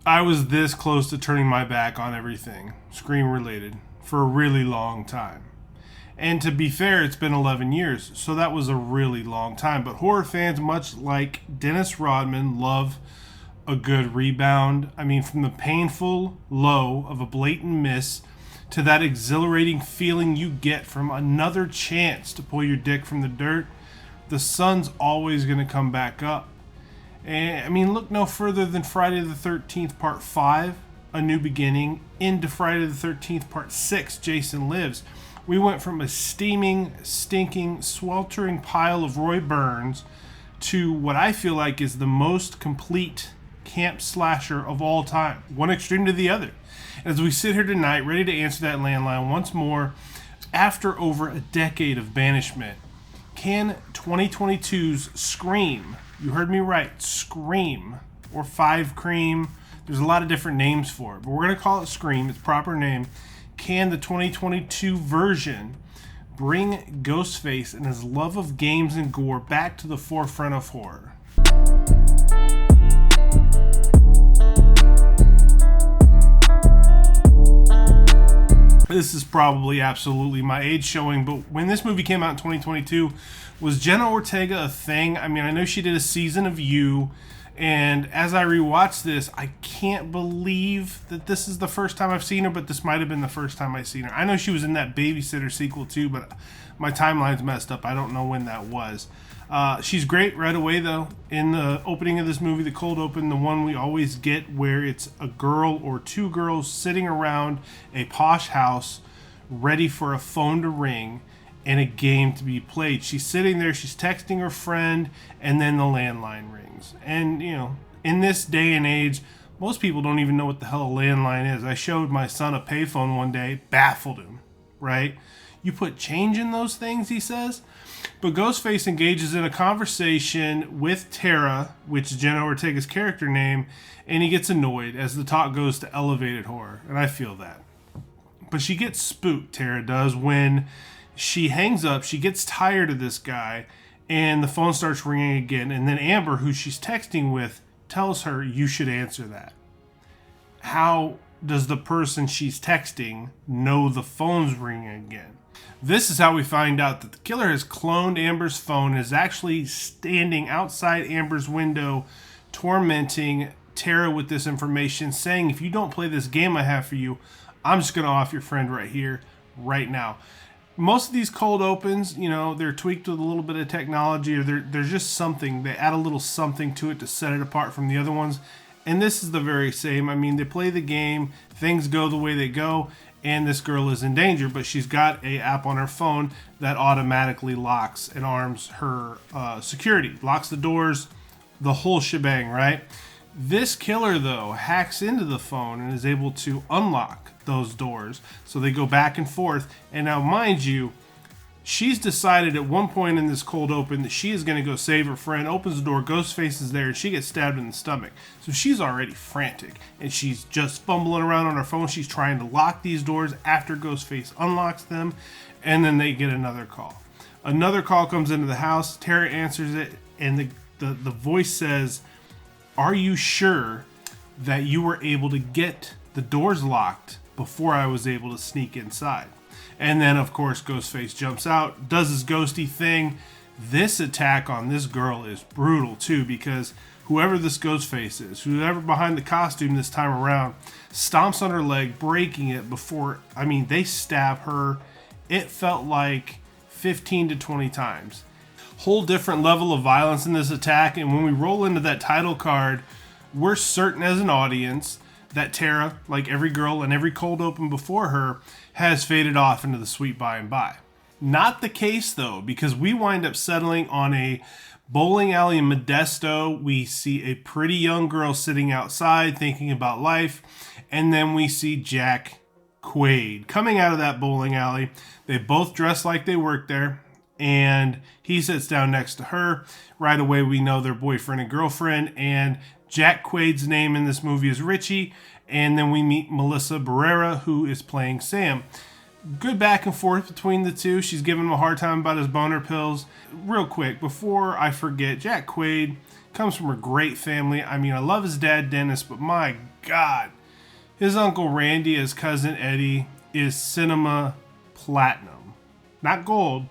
I was this close to turning my back on everything Scream related for a really long time. And to be fair, it's been 11 years, so that was a really long time. But horror fans, much like Dennis Rodman, love a good rebound. I mean, from the painful low of a blatant miss to that exhilarating feeling you get from another chance to pull your dick from the dirt, the sun's always going to come back up. And I mean, look no further than Friday the 13th Part 5, A New Beginning, into Friday the 13th Part 6, Jason Lives. We went from a steaming, stinking, sweltering pile of Roy Burns to what I feel like is the most complete camp slasher of all time. One extreme to the other. As we sit here tonight, ready to answer that landline once more, after over a decade of banishment, can 2022's Scream, you heard me right, Scream, or Five Cream, there's a lot of different names for it, but we're going to call it Scream, its proper name. Can the 2022 version bring Ghostface and his love of games and gore back to the forefront of horror? This is probably absolutely my age showing, but when this movie came out in 2022, was Jenna Ortega a thing? I mean, I know she did a season of You, and as I rewatched this, I can't believe that this is the first time I've seen her, but this might have been the first time I've seen her. I know she was in that Babysitter sequel too, but my timeline's messed up. I don't know when that was. She's great right away, though. In the opening of this movie, the cold open, the one we always get where it's a girl or two girls sitting around a posh house ready for a phone to ring and a game to be played. She's sitting there, she's texting her friend, and then the landline rings. And, you know, in this day and age, most people don't even know what the hell a landline is. I showed my son a payphone one day, baffled him, right? You put change in those things, he says. But Ghostface engages in a conversation with Tara, which is Jenna Ortega's character name, and he gets annoyed as the talk goes to elevated horror, and I feel that. But she gets spooked, Tara does, when she hangs up, she gets tired of this guy, and the phone starts ringing again, and then Amber, who she's texting with, tells her, you should answer that. How does the person she's texting know the phone's ringing again? This is how we find out that the killer has cloned Amber's phone and is actually standing outside Amber's window, tormenting Tara with this information, saying, if you don't play this game I have for you, I'm just going to off your friend right here, right now. Most of these cold opens, you know, they're tweaked with a little bit of technology, or there's just something. They add a little something to it to set it apart from the other ones. And this is the very same. I mean, they play the game, things go the way they go, and this girl is in danger, but she's got a app on her phone that automatically locks and arms her security, locks the doors, the whole shebang, right? This killer, though, hacks into the phone and is able to unlock those doors, so they go back and forth. And now, mind you, she's decided at one point in this cold open that she is going to go save her friend, opens the door, Ghostface is there, and she gets stabbed in the stomach. So she's already frantic, and she's just fumbling around on her phone. She's trying to lock these doors after Ghostface unlocks them, and then they get another call. Another call comes into the house. Tara answers it, and the voice says, are you sure that you were able to get the doors locked before I was able to sneak inside? And then, of course, Ghostface jumps out, does his ghosty thing. This attack on this girl is brutal, too, because whoever this Ghostface is, whoever behind the costume this time around, stomps on her leg, breaking it before, they stab her. It felt like 15 to 20 times. Whole different level of violence in this attack, and when we roll into that title card, we're certain as an audience that Tara, like every girl and every cold open before her, has faded off into the sweet by and by. Not the case, though, because we wind up settling on a bowling alley in Modesto. We see a pretty young girl sitting outside thinking about life, and then we see Jack Quaid coming out of that bowling alley. They both dress like they work there, and he sits down next to her. Right away, we know they're boyfriend and girlfriend, and Jack Quaid's name in this movie is Richie, and then we meet Melissa Barrera, who is playing Sam. Good back and forth between the two. She's giving him a hard time about his boner pills. Real quick, before I forget, Jack Quaid comes from a great family. I love his dad, Dennis, but my God. His Uncle Randy as Cousin Eddie is cinema platinum. Not gold,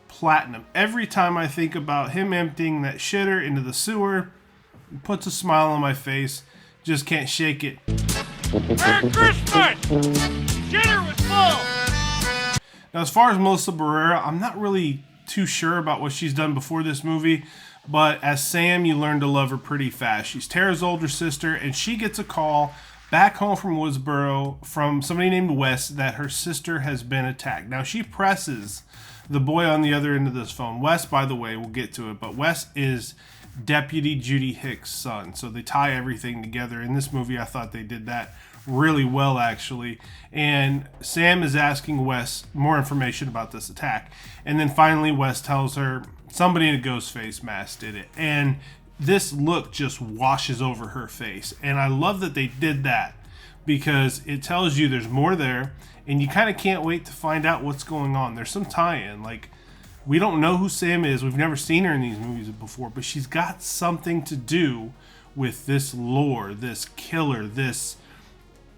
platinum. Every time I think about him emptying that shitter into the sewer, it puts a smile on my face. Just can't shake it. Merry Christmas! Shitter was full! Now, as far as Melissa Barrera, I'm not really too sure about what she's done before this movie, but as Sam, you learn to love her pretty fast. She's Tara's older sister, and she gets a call back home from Woodsboro from somebody named Wes that her sister has been attacked. Now, she presses the boy on the other end of this phone. Wes, by the way, we'll get to it, but Wes is Deputy Judy Hicks' son, so they tie everything together. In this movie, I thought they did that really well, actually. And Sam is asking Wes more information about this attack. And then finally, Wes tells her somebody in a Ghostface mask did it. And this look just washes over her face. And I love that they did that because it tells you there's more there. And you kind of can't wait to find out what's going on. There's some tie-in. Like, we don't know who Sam is. We've never seen her in these movies before. But she's got something to do with this lore, this killer, this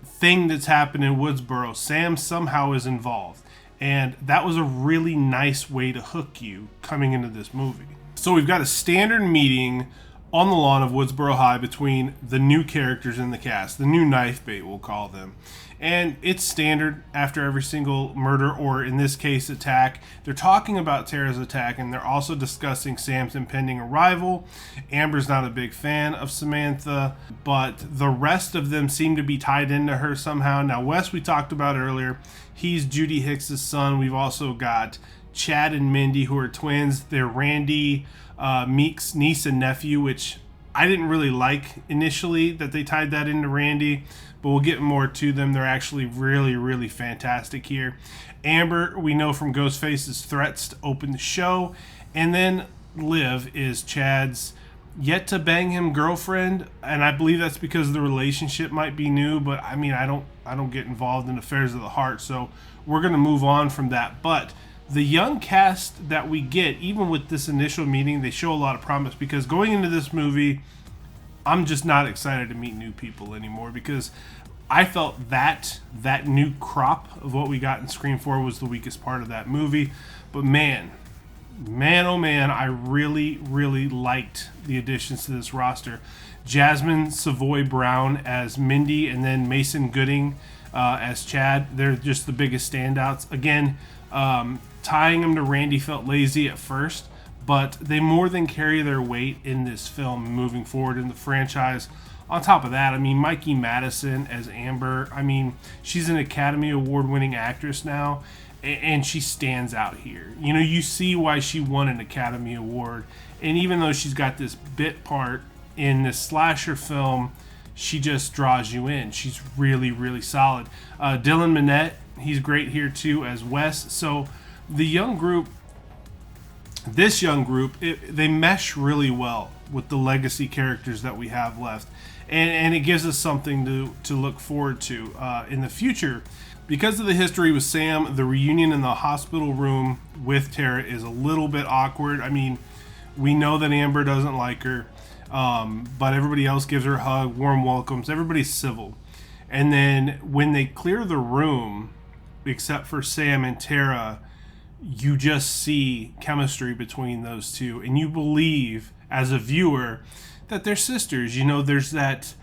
thing that's happened in Woodsboro. Sam somehow is involved, and that was a really nice way to hook you coming into this movie. So we've got a standard meeting on the lawn of Woodsboro High between the new characters in the cast, the new knife bait, we'll call them. And it's standard after every single murder, or in this case, attack. They're talking about Tara's attack, and they're also discussing Sam's impending arrival. Amber's not a big fan of Samantha, but the rest of them seem to be tied into her somehow. Now, Wes, we talked about earlier. He's Judy Hicks' son. We've also got Chad and Mindy, who are twins. They're Randy Meek's niece and nephew, which I didn't really like initially that they tied that into Randy, but we'll get more to them. They're actually really, really fantastic here. Amber, we know from Ghostface's threats to open the show. And then Liv is Chad's yet to bang him girlfriend, and I believe that's because the relationship might be new, but I mean, I don't get involved in affairs of the heart, so we're going to move on from that. But the young cast that we get, even with this initial meeting, they show a lot of promise, because going into this movie, I'm just not excited to meet new people anymore, because I felt that new crop of what we got in Scream 4 was the weakest part of that movie. But man, oh man, I really, really liked the additions to this roster. Jasmine Savoy Brown as Mindy, and then Mason Gooding as Chad. They're just the biggest standouts. Again, tying them to Randy felt lazy at first, but they more than carry their weight in this film moving forward in the franchise. On top of that, I mean, Mikey Madison as Amber, I mean, she's an Academy Award-winning actress now, and she stands out here. You know, you see why she won an Academy Award, and even though she's got this bit part in this slasher film, she just draws you in. She's really, really solid. Dylan Minnette, he's great here too as Wes. So the young group, this young group, they mesh really well with the legacy characters that we have left. And it gives us something to look forward to in the future. Because of the history with Sam, the reunion in the hospital room with Tara is a little bit awkward. I mean, we know that Amber doesn't like her, but everybody else gives her a hug, warm welcomes. Everybody's civil. And then when they clear the room, except for Sam and Tara, you just see chemistry between those two. And you believe, as a viewer, that they're sisters. You know, there's that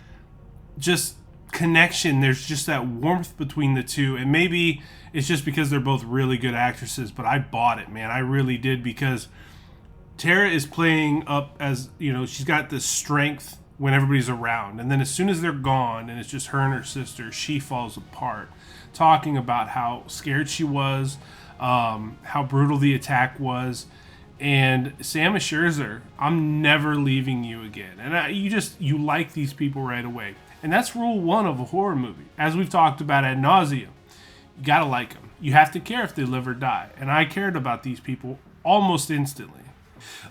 just connection. There's just that warmth between the two. And maybe it's just because they're both really good actresses, but I bought it, man. I really did, because Tara is playing up as, you know, she's got this strength when everybody's around. And then as soon as they're gone and it's just her and her sister, she falls apart. Talking about how scared she was, how brutal the attack was. And Sam assures her, I'm never leaving you again. And you like these people right away. And that's rule one of a horror movie. As we've talked about ad nauseum, you gotta like them. You have to care if they live or die. And I cared about these people almost instantly.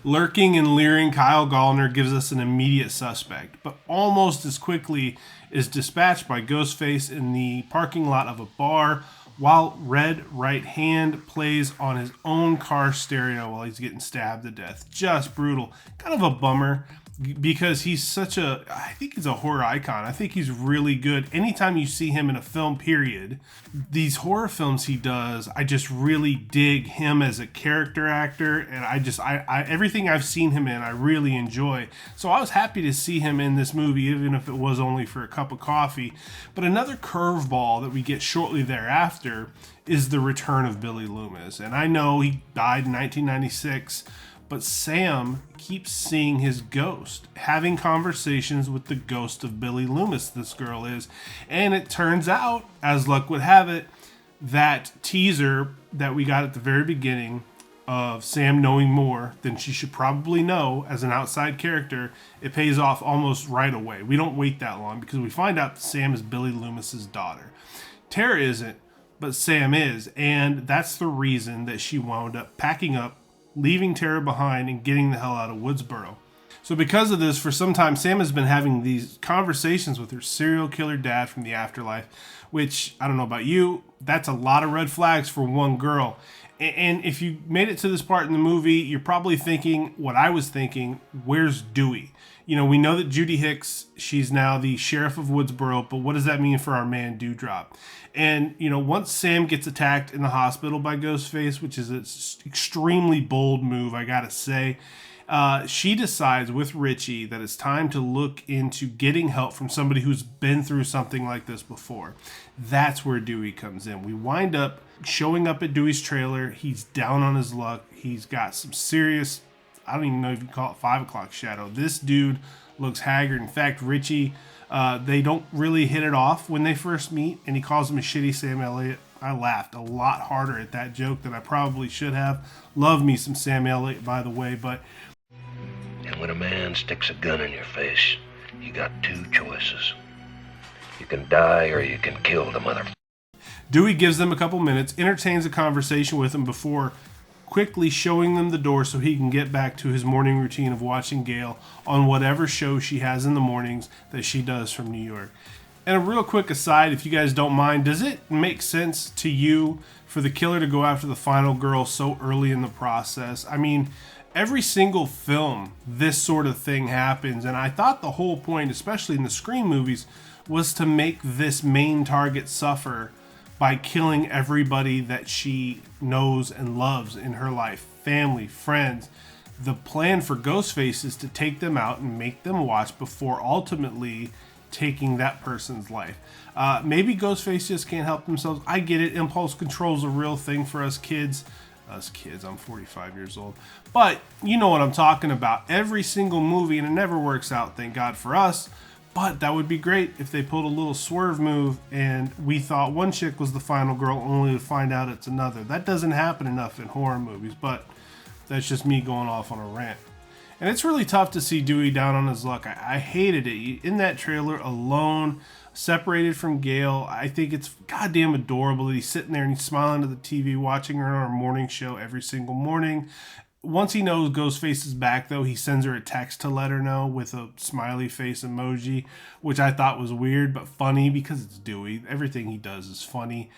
Lurking and leering Kyle Gallner gives us an immediate suspect, but almost as quickly is dispatched by Ghostface in the parking lot of a bar, while Red Right Hand plays on his own car stereo while he's getting stabbed to death. Just brutal. Kind of a bummer. because he's such I think he's a horror icon. I think he's really good. Anytime you see him in a film, period, these horror films he does, I just really dig him as a character actor. And I everything I've seen him in, I really enjoy. So I was happy to see him in this movie, even if it was only for a cup of coffee. But another curveball that we get shortly thereafter is the return of Billy Loomis. And I know he died in 1996, but Sam keeps seeing his ghost, having conversations with the ghost of Billy Loomis, this girl is. And it turns out, as luck would have it, that teaser that we got at the very beginning of Sam knowing more than she should probably know as an outside character, it pays off almost right away. We don't wait that long because we find out that Sam is Billy Loomis's daughter. Tara isn't, but Sam is. And that's the reason that she wound up packing up, leaving Tara behind and getting the hell out of Woodsboro. So because of this, for some time, Sam has been having these conversations with her serial killer dad from the afterlife, which, I don't know about you, that's a lot of red flags for one girl. And if you made it to this part in the movie, you're probably thinking what I was thinking, where's Dewey? You know, we know that Judy Hicks, she's now the sheriff of Woodsboro, but what does that mean for our man Dewdrop? And, you know, once Sam gets attacked in the hospital by Ghostface, which is an extremely bold move, I gotta say, she decides with Richie that it's time to look into getting help from somebody who's been through something like this before. That's where Dewey comes in. We wind up showing up at Dewey's trailer. He's down on his luck. He's got some serious, I don't even know if you call it 5 o'clock shadow. This dude looks haggard. In fact, Richie, they don't really hit it off when they first meet, and he calls him a shitty Sam Elliott. I laughed a lot harder at that joke than I probably should have. Love me some Sam Elliott, by the way, but... And when a man sticks a gun in your face, you got two choices. You can die or you can kill the motherfucker. Dewey gives them a couple minutes, entertains a conversation with them before quickly showing them the door so he can get back to his morning routine of watching Gail on whatever show she has in the mornings that she does from New York. And a real quick aside, if you guys don't mind, does it make sense to you for the killer to go after the final girl so early in the process? I mean, every single film, this sort of thing happens. And I thought the whole point, especially in the Scream movies, was to make this main target suffer by killing everybody that she knows and loves in her life. Family, friends. The plan for Ghostface is to take them out and make them watch before ultimately taking that person's life. Maybe Ghostface just can't help themselves. I get it. Impulse control is a real thing for us kids. I'm 45 years old. But you know what I'm talking about. Every single movie, and it never works out, thank God for us. But that would be great if they pulled a little swerve move and we thought one chick was the final girl only to find out it's another. That doesn't happen enough in horror movies, but that's just me going off on a rant. And it's really tough to see Dewey down on his luck. I hated it. In that trailer, alone, separated from Gail, I think it's goddamn adorable that he's sitting there and he's smiling to the TV, watching her on our morning show every single morning. Once he knows Ghostface is back, though, he sends her a text to let her know with a smiley face emoji, which I thought was weird but funny because it's Dewey. Everything he does is funny.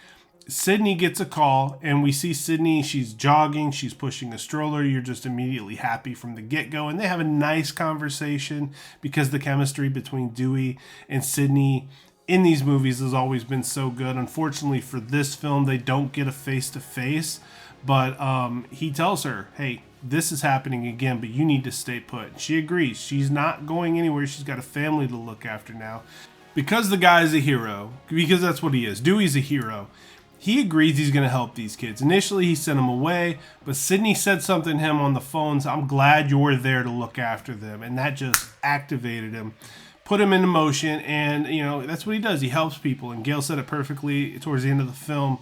Sydney gets a call, and we see Sydney. She's jogging. She's pushing a stroller. You're just immediately happy from the get-go. And they have a nice conversation because the chemistry between Dewey and Sydney in these movies has always been so good. Unfortunately for this film, they don't get a face-to-face. But he tells her, hey, this is happening again, but you need to stay put. She agrees. She's not going anywhere. She's got a family to look after now. Because the guy is a hero, because that's what he is. Dewey's a hero. He agrees he's going to help these kids. Initially, he sent them away, but Sydney said something to him on the phone, so I'm glad you're there to look after them. And that just activated him, put him into motion, and, you know, that's what he does. He helps people, and Gail said it perfectly towards the end of the film.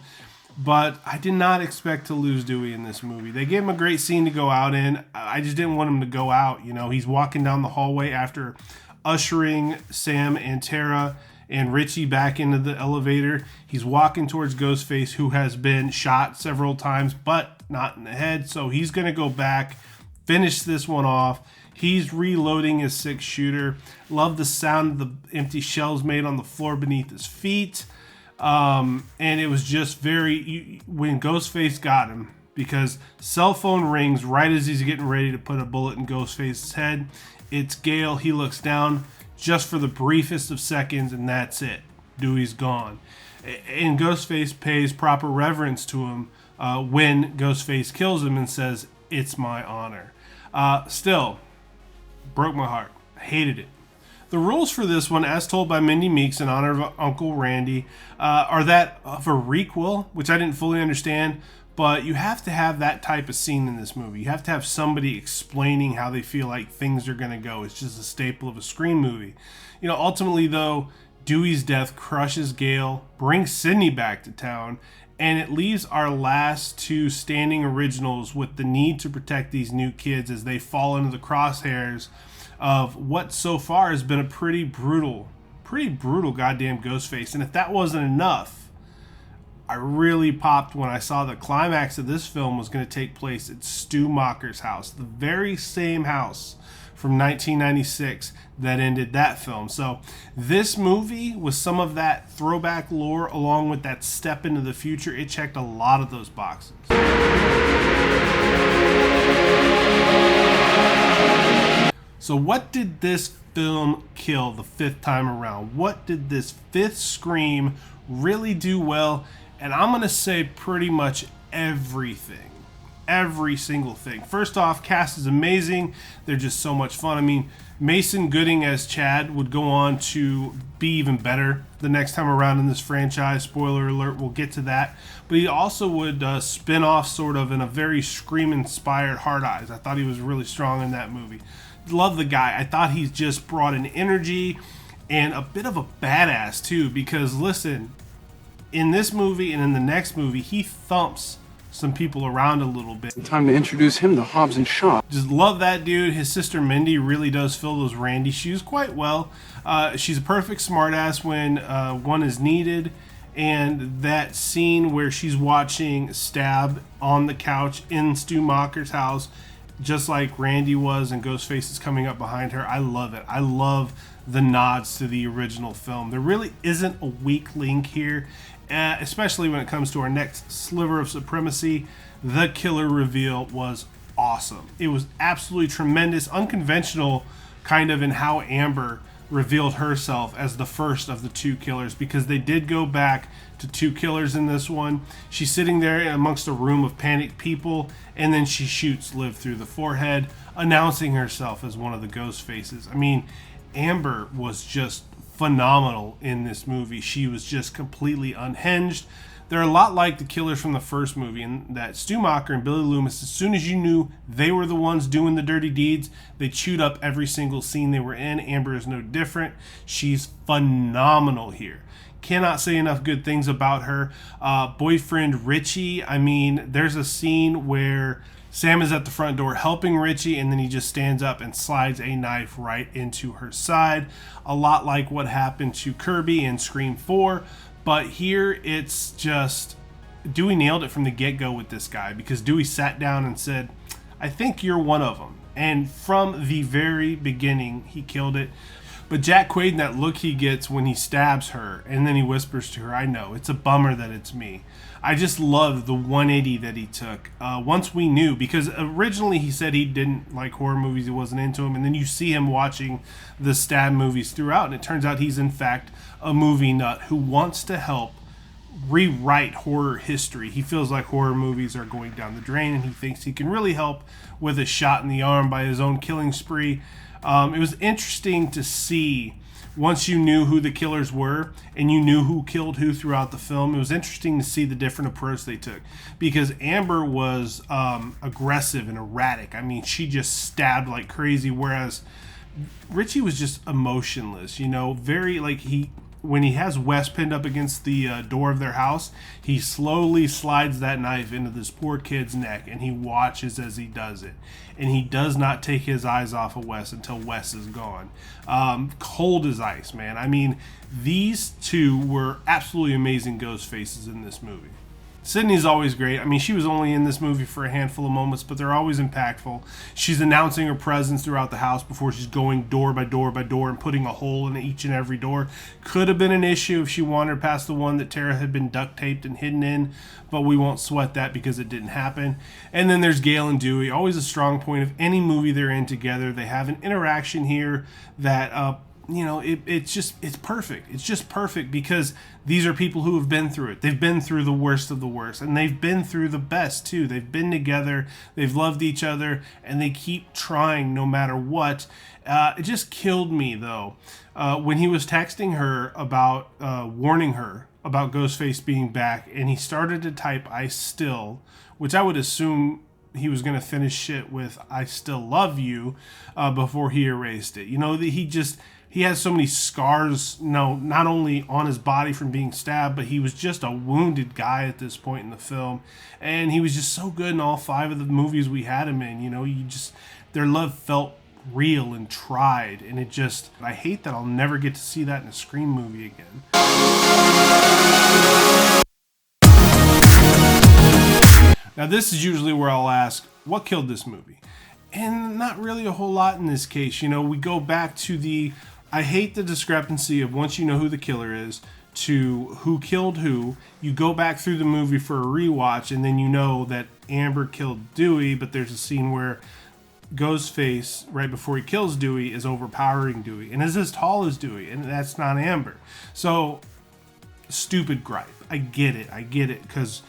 But I did not expect to lose Dewey in this movie. They gave him a great scene to go out in. I just didn't want him to go out. You know, he's walking down the hallway after ushering Sam and Tara and Richie back into the elevator. He's walking towards Ghostface, who has been shot several times, but not in the head. So he's going to go back, finish this one off. He's reloading his 6-shooter. Love the sound of the empty shells made on the floor beneath his feet. And it was just when Ghostface got him, because cell phone rings right as he's getting ready to put a bullet in Ghostface's head. It's Gale. He looks down just for the briefest of seconds, and that's it. Dewey's gone. And Ghostface pays proper reverence to him when Ghostface kills him and says, "It's my honor." Still, broke my heart. Hated it. The rules for this one, as told by Mindy Meeks in honor of Uncle Randy, are that of a requel, which I didn't fully understand, but you have to have that type of scene in this movie. You have to have somebody explaining how they feel like things are going to go. It's just a staple of a Scream movie. Ultimately, though, Dewey's death crushes Gale, brings Sidney back to town, and it leaves our last two standing originals with the need to protect these new kids as they fall into the crosshairs of what so far has been a pretty brutal goddamn Ghostface. And if that wasn't enough, I really popped when I saw the climax of this film was going to take place at Stu Macher's house, the very same house from 1996 that ended that film. So this movie, with some of that throwback lore along with that step into the future, it checked a lot of those boxes. So what did this film kill the fifth time around? What did this fifth Scream really do well? And I'm going to say pretty much everything. Every single thing. First off, cast is amazing. They're just so much fun. I mean, Mason Gooding as Chad would go on to be even better the next time around in this franchise. Spoiler alert, we'll get to that. But he also would spin off sort of in a very Scream-inspired Hard Eyes. I thought he was really strong in that movie. Love the guy. I thought he just brought an energy and a bit of a badass too, because listen, in this movie and in the next movie, he thumps some people around a little bit. Time to introduce him to Hobbs and Shaw. Just love that dude. His sister Mindy really does fill those Randy shoes quite well. She's a perfect smartass when one is needed. And that scene where she's watching Stab on the couch in Stu Macher's house, just like Randy was, and Ghostface is coming up behind her. I love it. I love the nods to the original film. There really isn't a weak link here, especially when it comes to our next sliver of supremacy. The killer reveal was awesome. It was absolutely tremendous, unconventional kind of in how Amber revealed herself as the first of the two killers, because they did go back to two killers in this one. She's sitting there amongst a room of panicked people, and then she shoots Liv through the forehead, announcing herself as one of the ghost faces. I mean, Amber was just phenomenal in this movie. She was just completely unhinged. They're a lot like the killers from the first movie, in that Stu Macher and Billy Loomis, as soon as you knew they were the ones doing the dirty deeds, they chewed up every single scene they were in. Amber is no different. She's phenomenal here. Cannot say enough good things about her. Boyfriend Richie, I mean, there's a scene where Sam is at the front door helping Richie, and then he just stands up and slides a knife right into her side. A lot like what happened to Kirby in Scream 4. But here it's just, Dewey nailed it from the get-go with this guy, because Dewey sat down and said, I think you're one of them. And from the very beginning, he killed it. But Jack Quaid, that look he gets when he stabs her, and then he whispers to her, I know, it's a bummer that it's me. I just love the 180 that he took. Once we knew, because originally he said he didn't like horror movies, he wasn't into them, and then you see him watching the stab movies throughout, and it turns out he's in fact a movie nut who wants to help rewrite horror history. He feels like horror movies are going down the drain, and he thinks he can really help with a shot in the arm by his own killing spree. It was interesting to see, once you knew who the killers were and you knew who killed who throughout the film, it was interesting to see the different approach they took, because Amber was aggressive and erratic. I mean, she just stabbed like crazy, whereas Richie was just emotionless, very like when he has Wes pinned up against the door of their house, he slowly slides that knife into this poor kid's neck, and he watches as he does it. And he does not take his eyes off of Wes until Wes is gone. Cold as ice, man. I mean, these two were absolutely amazing ghost faces in this movie. Sydney's always great. I mean, she was only in this movie for a handful of moments, but they're always impactful. She's announcing her presence throughout the house before she's going door by door by door and putting a hole in each and every door. Could have been an issue if she wandered past the one that Tara had been duct taped and hidden in, but we won't sweat that because it didn't happen. And then there's Gail and Dewey, always a strong point of any movie they're in together. They have an interaction here that it's perfect. It's just perfect because these are people who have been through it. They've been through the worst of the worst, and they've been through the best too. They've been together, they've loved each other, and they keep trying no matter what. It just killed me though when he was texting her about warning her about Ghostface being back, and he started to type "I still," which I would assume he was going to finish shit with "I still love you" before he erased it. He has so many scars, not only on his body from being stabbed, but he was just a wounded guy at this point in the film. And he was just so good in all 5 of the movies we had him in. Their love felt real and tried. And I hate that I'll never get to see that in a Scream movie again. Now, this is usually where I'll ask, what killed this movie? And not really a whole lot in this case. We go back to I hate the discrepancy of once you know who the killer is to who killed who. You go back through the movie for a rewatch, and then you know that Amber killed Dewey, but there's a scene where Ghostface, right before he kills Dewey, is overpowering Dewey and is as tall as Dewey, and that's not Amber. So, stupid gripe. I get it, because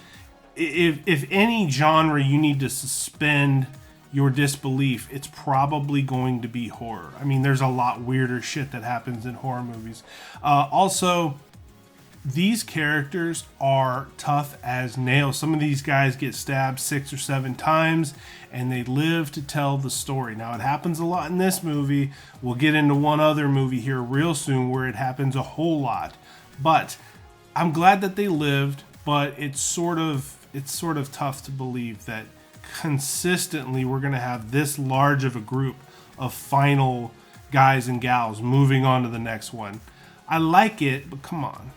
if any genre you need to suspend your disbelief, it's probably going to be horror. I mean, there's a lot weirder shit that happens in horror movies. Also, these characters are tough as nails. Some of these guys get stabbed 6 or 7 times, and they live to tell the story. Now, it happens a lot in this movie. We'll get into one other movie here real soon where it happens a whole lot. But I'm glad that they lived, but it's sort of tough to believe that consistently we're going to have this large of a group of final guys and gals moving on to the next one. I like it, but come on.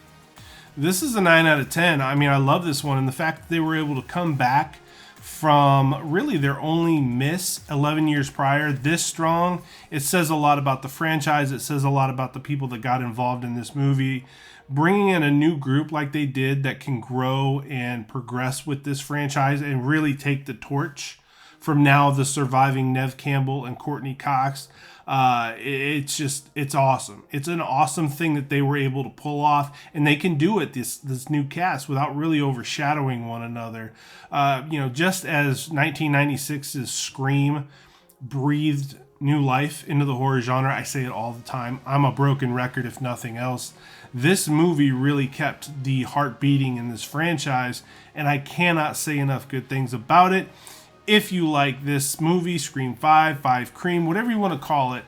This is a 9 out of 10. I mean, I love this one, and the fact that they were able to come back from really their only miss 11 years prior this strong, it says a lot about the franchise. It says a lot about the people that got involved in this movie. Bringing in a new group like they did that can grow and progress with this franchise and really take the torch from now the surviving Nev Campbell and Courtney Cox. It's awesome. It's an awesome thing that they were able to pull off, and they can do it, this new cast, without really overshadowing one another. Just as 1996's Scream breathed new life into the horror genre, I say it all the time, I'm a broken record if nothing else. This movie really kept the heart beating in this franchise, and I cannot say enough good things about it. If you like this movie, Scream 5 Cream, whatever you want to call it,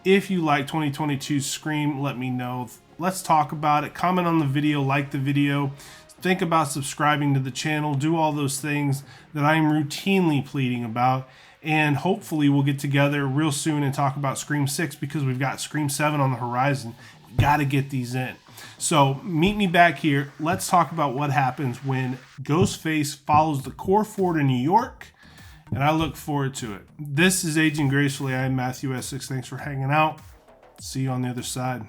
if you like 2022 Scream, let me know. Let's talk about it. Comment on the video, like the video. Think about subscribing to the channel. Do all those things that I'm routinely pleading about. And hopefully we'll get together real soon and talk about Scream 6 because we've got Scream 7 on the horizon. Got to get these in. So meet me back here. Let's talk about what happens when Ghostface follows the core 4 to New York. And I look forward to it. This is Aging Gracefully. I'm Matthew Essex. Thanks for hanging out. See you on the other side.